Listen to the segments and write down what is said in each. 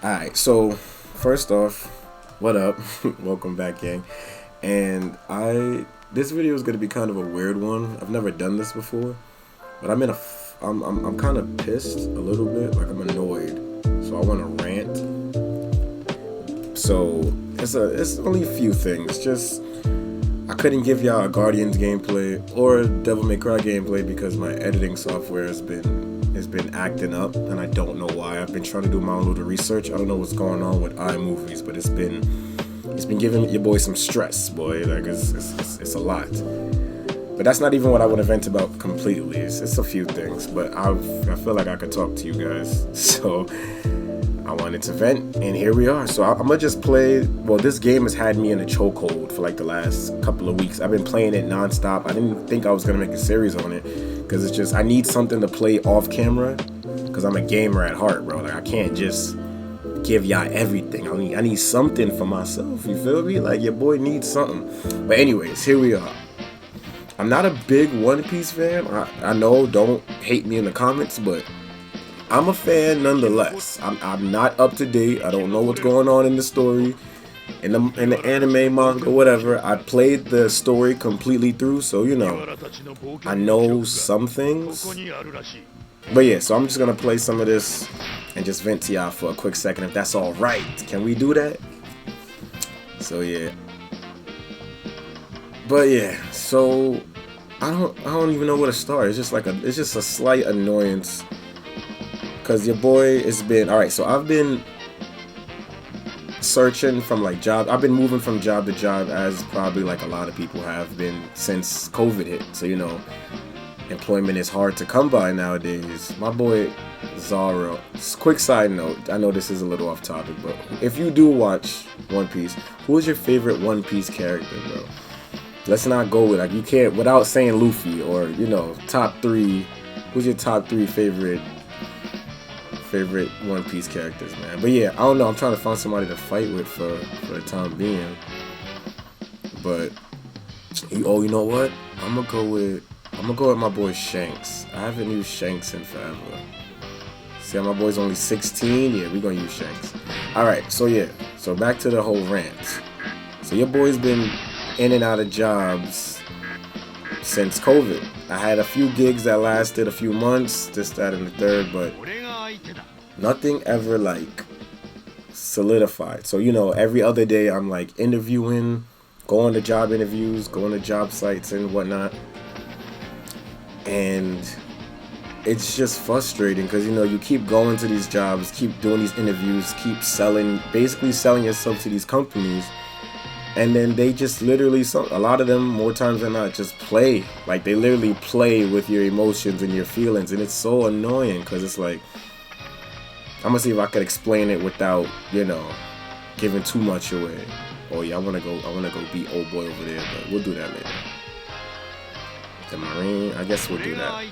Alright, so first off, what up? Welcome back, gang. And this video is gonna be kind of a weird one. I've never done this before, but I'm kind of pissed a little bit, like I'm annoyed. So I want to rant. So it's only a few things. Just I couldn't give y'all a Guardians gameplay or a Devil May Cry gameplay because my editing software has been acting up, and I don't know why. I've been trying to do my own little research. I don't know what's going on with iMovies, but it's been giving your boy some stress, boy. Like it's a lot. But that's not even what I want to vent about completely. It's a few things, but I feel like I could talk to you guys, so I wanted to vent, and here we are. So I'm gonna just play. Well, this game has had me in a chokehold for like the last couple of weeks. I've been playing it nonstop. I didn't think I was gonna make a series on it because it's just I need something to play off camera because I'm a gamer at heart, bro. Like I can't just give y'all everything. I need something for myself. You feel me? Like your boy needs something. But anyways, here we are. I'm not a big One Piece fan. I know, don't hate me in the comments, but I'm a fan nonetheless. I'm not up to date. I don't know what's going on in the story, in the anime, manga, whatever. I played the story completely through, so you know, I know some things. But yeah, so I'm just gonna play some of this and just vent to y'all for a quick second, if that's all right. Can we do that? So yeah. But yeah, so I don't even know where to start. It's just a slight annoyance. Cause your boy has been alright. So I've been searching from like job. I've been moving from job to job, as probably like a lot of people have been since COVID hit. So you know, employment is hard to come by nowadays. My boy Zara. Quick side note. I know this is a little off topic, but if you do watch One Piece, who is your favorite One Piece character, bro? Let's not go with like you can't without saying Luffy or you know top 3. Who's your top 3 favorite One Piece characters, man? But yeah, I don't know. I'm trying to find somebody to fight with for the time being. But you know what? I'm gonna go with my boy Shanks. I haven't used Shanks in forever. See how my boy's only 16? Yeah, we gonna use Shanks. All right, so yeah, so back to the whole rant. So your boy's been in and out of jobs since COVID. I had a few gigs that lasted a few months, this, that, and the third, but nothing ever like solidified. So you know, every other day I'm like interviewing, going to job interviews, going to job sites and whatnot, and it's just frustrating because you know you keep going to these jobs, keep doing these interviews, keep basically selling yourself to these companies, and then they just literally, a lot of them, more times than not, just play. Like they literally play with your emotions and your feelings, and it's so annoying because it's like, I'm gonna see if I could explain it without, you know, giving too much away. Oh yeah, I wanna go beat old boy over there, but we'll do that later. The Marine, I guess we'll do that.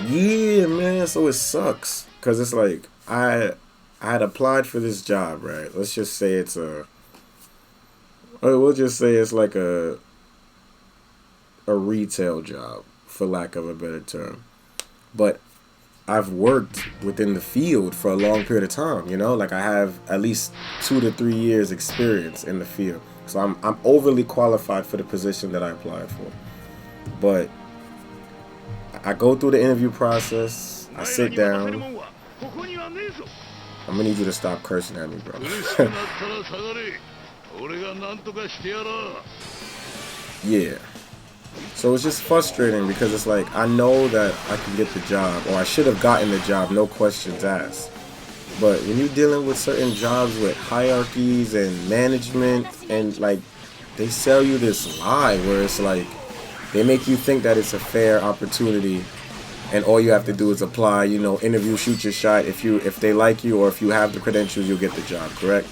Yeah, man. So it sucks because it's like I had applied for this job, right? Let's just say we'll just say it's like a retail job, for lack of a better term. But I've worked within the field for a long period of time, you know? Like I have at least 2 to 3 years experience in the field. So I'm overly qualified for the position that I applied for. But I go through the interview process, I sit down. I'm gonna need you to stop cursing at me, bro. Yeah. So it's just frustrating because it's like I know that I can get the job, or I should have gotten the job, no questions asked. But when you're dealing with certain jobs with hierarchies and management, and like they sell you this lie where it's like they make you think that it's a fair opportunity, and all you have to do is apply, you know, interview, shoot your shot. If they like you or if you have the credentials, you'll get the job, correct?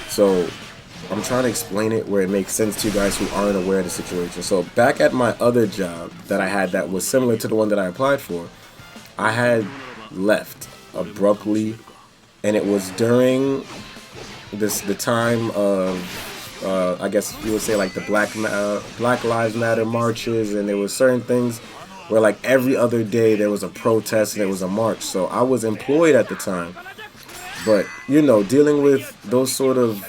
So I'm trying to explain it where it makes sense to you guys who aren't aware of the situation. So back at my other job that I had that was similar to the one that I applied for, I had left abruptly, and it was during the time of I guess you would say like the Black Lives Matter marches, and there was certain things where like every other day there was a protest and there was a march. So I was employed at the time, But dealing with those sort of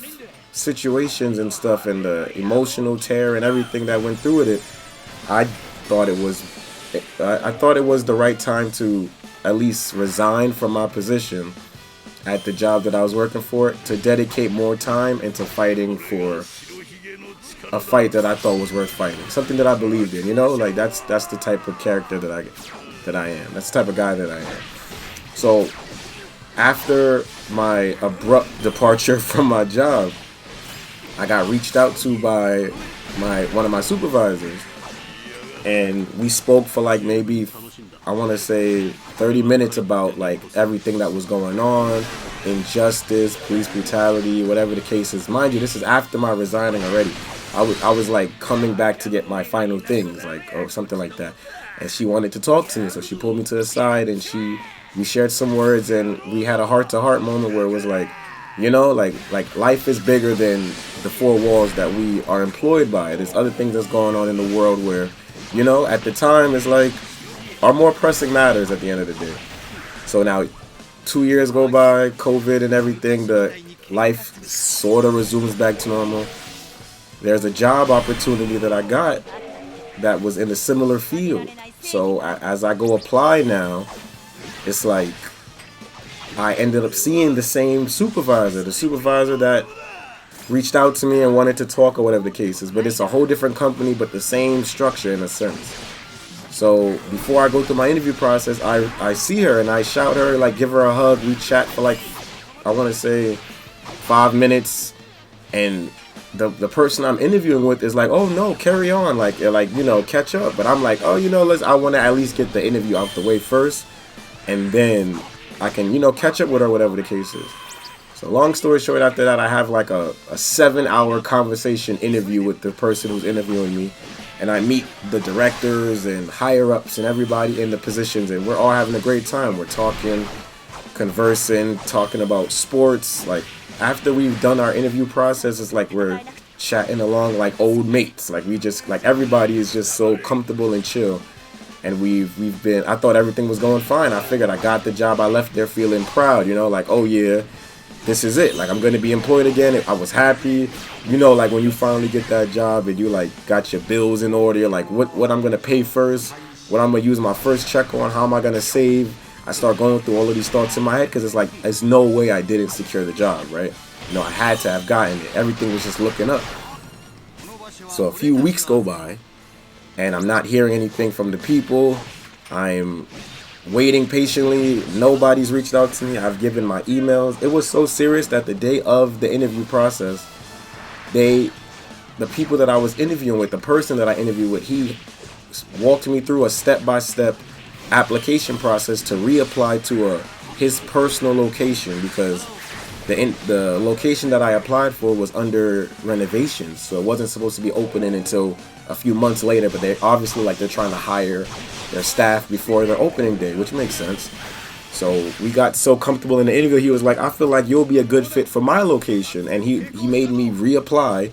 situations and stuff, and the emotional tear and everything that went through with it, I thought it was I thought it was the right time to at least resign from my position at the job that I was working for, to dedicate more time into fighting for a fight that I thought was worth fighting, something that I believed in. Like that's the type of character that I am. That's the type of guy that I am. So after my abrupt departure from my job, I got reached out to by one of my supervisors, and we spoke for like maybe, I want to say, 30 minutes about like everything that was going on, injustice, police brutality, whatever the case is. Mind you, this is after my resigning already. I was like coming back to get my final things, like, or something like that. And she wanted to talk to me, so she pulled me to the side, and we shared some words, and we had a heart-to-heart moment where it was like, like life is bigger than the four walls that we are employed by. There's other things that's going on in the world where, at the time, it's like, are more pressing matters at the end of the day. So now, 2 years go by, COVID and everything, the life sort of resumes back to normal. There's a job opportunity that I got that was in a similar field. So as I go apply now, it's like I ended up seeing the same supervisor, the supervisor that reached out to me and wanted to talk, or whatever the case is. But it's a whole different company, but the same structure in a sense. So before I go through my interview process, I see her and I shout her, like give her a hug. We chat for like, I want to say 5 minutes, and the person I'm interviewing with is like, oh no, carry on, like catch up. But I'm like, oh, I want to at least get the interview out the way first, and then I can catch up with her, whatever the case is. So long story short, after that, I have like a 7-hour conversation interview with the person who's interviewing me, and I meet the directors and higher ups and everybody in the positions, and we're all having a great time. We're talking, conversing, talking about sports. Like after we've done our interview process, it's like we're chatting along like old mates. Like we just, like, everybody is just so comfortable and chill. And we've been, I thought everything was going fine. I figured I got the job. I left there feeling proud, like, oh yeah, this is it. Like, I'm going to be employed again. I was happy. Like when you finally get that job and you like got your bills in order, like what I'm going to pay first, what I'm going to use my first check on, how am I going to save? I start going through all of these thoughts in my head, because it's like, there's no way I didn't secure the job, right? I had to have gotten it. Everything was just looking up. So a few weeks go by, and I'm not hearing anything from the people. I'm waiting patiently. Nobody's reached out to me. I've given my emails. It was so serious that the day of the interview process, the people that I was interviewing with, the person that I interviewed with, he walked me through a step-by-step application process to reapply to his personal location, because the location that I applied for was under renovations, so it wasn't supposed to be opening until a few months later. But they obviously, like, they're trying to hire their staff before their opening day, which makes sense. So we got so comfortable in the interview, he was like, I feel like you'll be a good fit for my location, and he made me reapply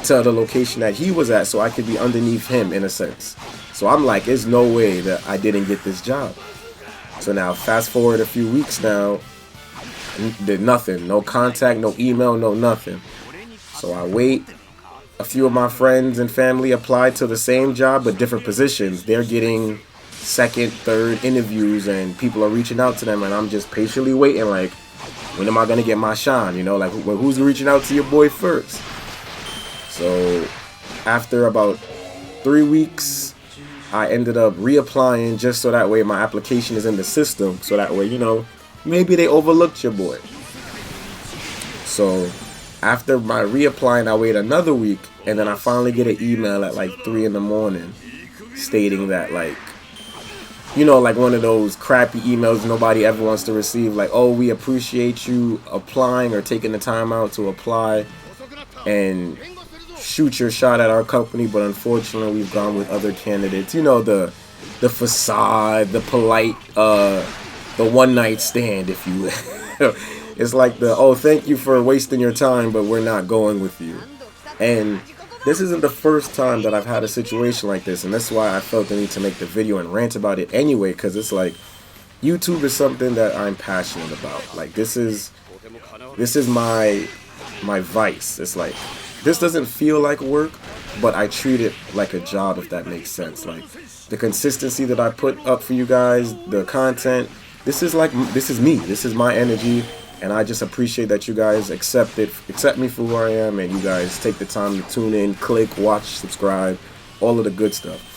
to the location that he was at, so I could be underneath him in a sense. So I'm like, there's no way that I didn't get this job. So now fast forward a few weeks now, did nothing, no contact, no email, no nothing. So I wait. A few of my friends and family applied to the same job but different positions. They're getting second, third interviews, and people are reaching out to them, and I'm just patiently waiting, like, when am I gonna get my shine? Like, who's reaching out to your boy first? So after about 3 weeks, I ended up reapplying, just so that way my application is in the system, so that way, maybe they overlooked your boy. So after my reapplying, I wait another week, and then I finally get an email at like 3 in the morning stating that, like, like one of those crappy emails nobody ever wants to receive, like, oh, we appreciate you applying or taking the time out to apply and shoot your shot at our company, but unfortunately we've gone with other candidates. The facade, the polite, the one night stand, if you will. It's like oh, thank you for wasting your time, but we're not going with you. And this isn't the first time that I've had a situation like this, and that's why I felt the need to make the video and rant about it anyway, because it's like, YouTube is something that I'm passionate about. Like, this is this is my vice. It's like, this doesn't feel like work, but I treat it like a job, if that makes sense. Like, the consistency that I put up for you guys, the content, this is me. This is my energy, and I just appreciate that you guys accept me for who I am, and you guys take the time to tune in, click, watch, subscribe, all of the good stuff.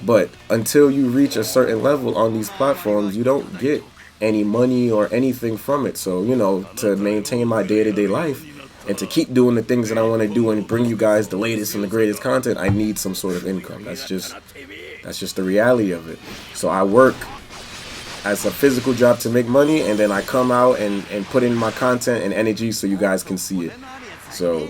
But until you reach a certain level on these platforms, you don't get any money or anything from it. So, you know, to maintain my day-to-day life and to keep doing the things that I want to do and bring you guys the latest and the greatest content, I need some sort of income. That's just the reality of it. So I work as a physical job to make money, and then I come out and put in my content and energy so you guys can see it. So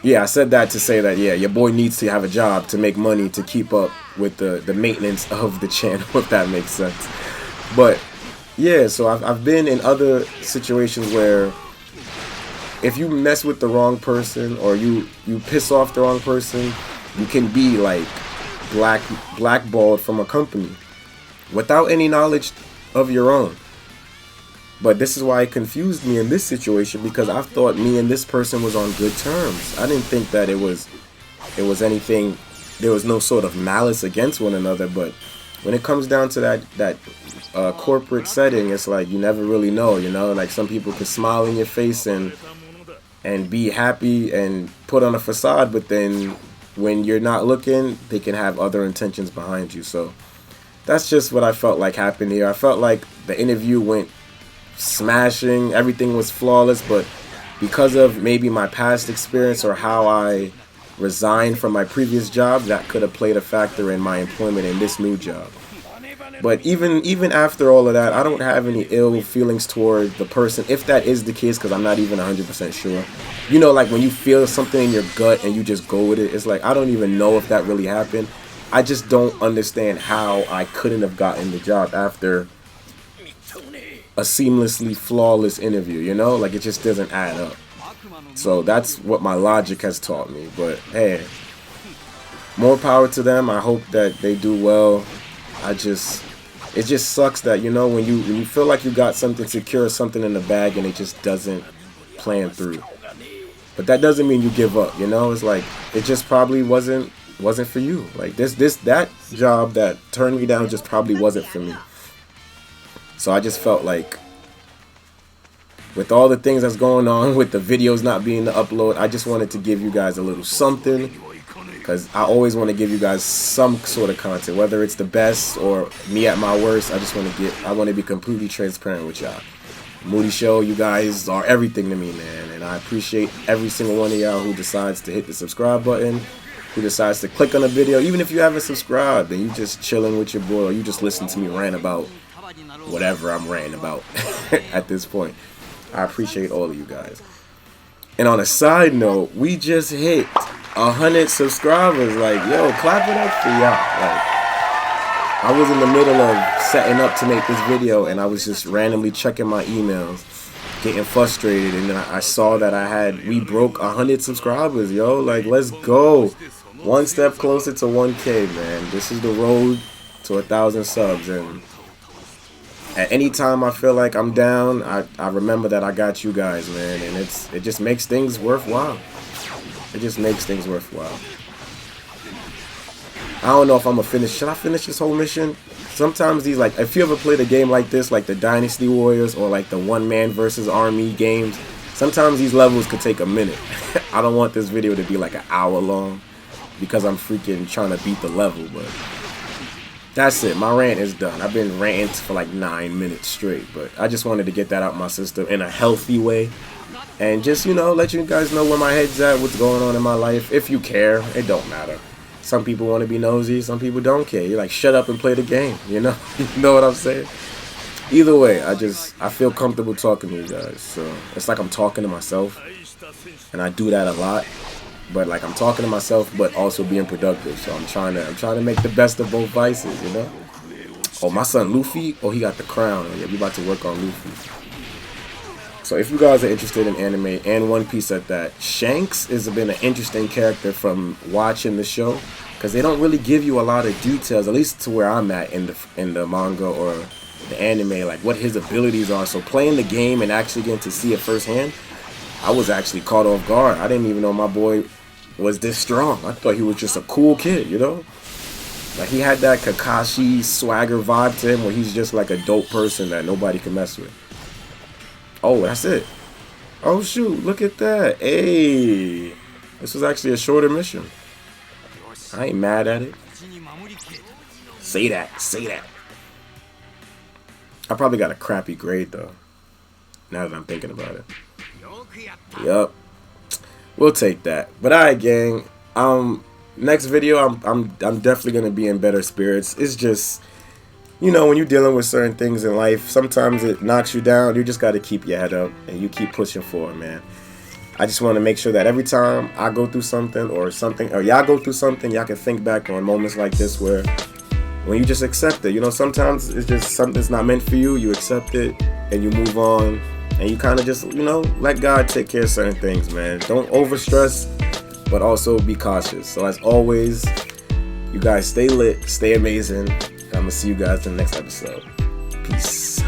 yeah, I said that to say that, yeah, your boy needs to have a job to make money to keep up with the maintenance of the channel, if that makes sense. But yeah, so I've been in other situations where if you mess with the wrong person or you piss off the wrong person, you can be like blackballed from a company without any knowledge of your own. But this is why it confused me in this situation, because I thought me and this person was on good terms. I didn't think that it was anything, there was no sort of malice against one another. But when it comes down to that corporate setting, it's like you never really know, you know? Like, some people can smile in your face and be happy and put on a facade, but then when you're not looking, they can have other intentions behind you. So that's just what I felt like happened here. I felt like the interview went smashing, everything was flawless, but because of maybe my past experience or how I resigned from my previous job, that could have played a factor in my employment in this new job. But even after all of that, I don't have any ill feelings toward the person, if that is the case, because I'm not even 100% sure. You know, like when you feel something in your gut and you just go with it, it's like, I don't even know if that really happened. I just don't understand how I couldn't have gotten the job after a seamlessly flawless interview, you know? Like, it just doesn't add up. So that's what my logic has taught me. But hey, more power to them. I hope that they do well. It just sucks that, you know, when you feel like you got something secure, something in the bag, and it just doesn't plan through. But that doesn't mean you give up, you know? It's like, it just probably wasn't for you. Like, that job that turned me down just probably wasn't for me. So I just felt like, with all the things that's going on, with the videos not being to upload, I just wanted to give you guys a little something, because I always want to give you guys some sort of content, whether it's the best or me at my worst. I want to be completely transparent with y'all. MOODIIE Show, you guys are everything to me, man, and I appreciate every single one of y'all who decides to hit the subscribe button, who decides to click on the video, even if you haven't subscribed and you just chilling with your boy, or you just listen to me rant about whatever I'm ranting about at this point. I appreciate all of you guys. And on a side note, we just hit 100 subscribers. Like, yo, clap it up for y'all. Like, I was in the middle of setting up to make this video, and I was just randomly checking my emails, getting frustrated, and then I saw that we broke 100 subscribers, yo. Like, let's go. One step closer to 1K, man. This is the road to 1,000 subs, and at any time I feel like I'm down, I remember that I got you guys, man, and it just makes things worthwhile. It just makes things worthwhile. I don't know if I'm gonna finish. Should I finish this whole mission? Sometimes these, like, if you ever played a game like this, like the Dynasty Warriors or like the one-man versus army games, sometimes these levels could take a minute. I don't want this video to be like an hour long because I'm freaking trying to beat the level, but that's it. My rant is done. I've been ranting for like 9 minutes straight, but I just wanted to get that out my system in a healthy way. And just, you know, let you guys know where my head's at, what's going on in my life. If you care, it don't matter. Some people want to be nosy, some people don't care. You're like, shut up and play the game, you know? You know what I'm saying? Either way, I feel comfortable talking to you guys. So it's like I'm talking to myself, and I do that a lot. But like, I'm talking to myself, but also being productive. So I'm trying to make the best of both vices, you know? Oh, my son Luffy, oh, he got the crown. Oh, yeah, we about to work on Luffy. So if you guys are interested in anime and One Piece at that, Shanks has been an interesting character from watching the show, because they don't really give you a lot of details, at least to where I'm at in the manga or the anime, like what his abilities are. So playing the game and actually getting to see it firsthand, I was actually caught off guard. I didn't even know my boy was this strong. I thought he was just a cool kid, you know? Like he had that Kakashi swagger vibe to him where he's just like a dope person that nobody can mess with. Oh, that's it. Oh shoot, look at that. Hey, this was actually a shorter mission. I ain't mad at it. Say that, say that. I probably got a crappy grade though, now that I'm thinking about it. Yup, we'll take that. But alright, gang. Next video, I'm definitely gonna be in better spirits. It's just, you know, when you're dealing with certain things in life, sometimes it knocks you down. You just got to keep your head up and you keep pushing forward, man. I just want to make sure that every time I go through something or y'all go through something, y'all can think back on moments like this where when you just accept it. You know, sometimes it's just something's not meant for you. You accept it and you move on and you kind of just, you know, let God take care of certain things, man. Don't overstress, but also be cautious. So as always, you guys stay lit, stay amazing. I'm going to see you guys in the next episode. Peace.